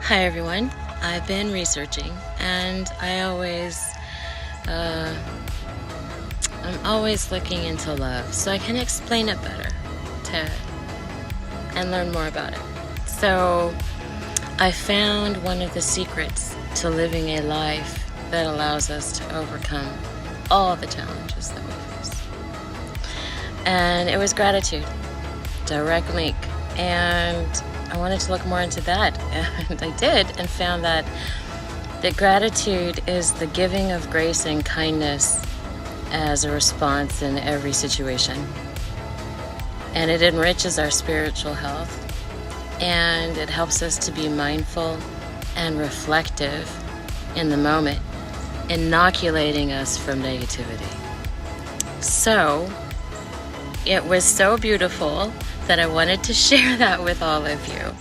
Hi everyone. I've been researching, and I'm always looking into love so I can explain it better and learn more about it. So I found one of the secrets to living a life that allows us to overcome all the challenges that we face. And it was gratitude, direct link. And I wanted to look more into that, and I did, and found that gratitude is the giving of grace and kindness as a response in every situation. And it enriches our spiritual health, and it helps us to be mindful and reflective in the moment, inoculating us from negativity. So it was so beautiful that I wanted to share that with all of you.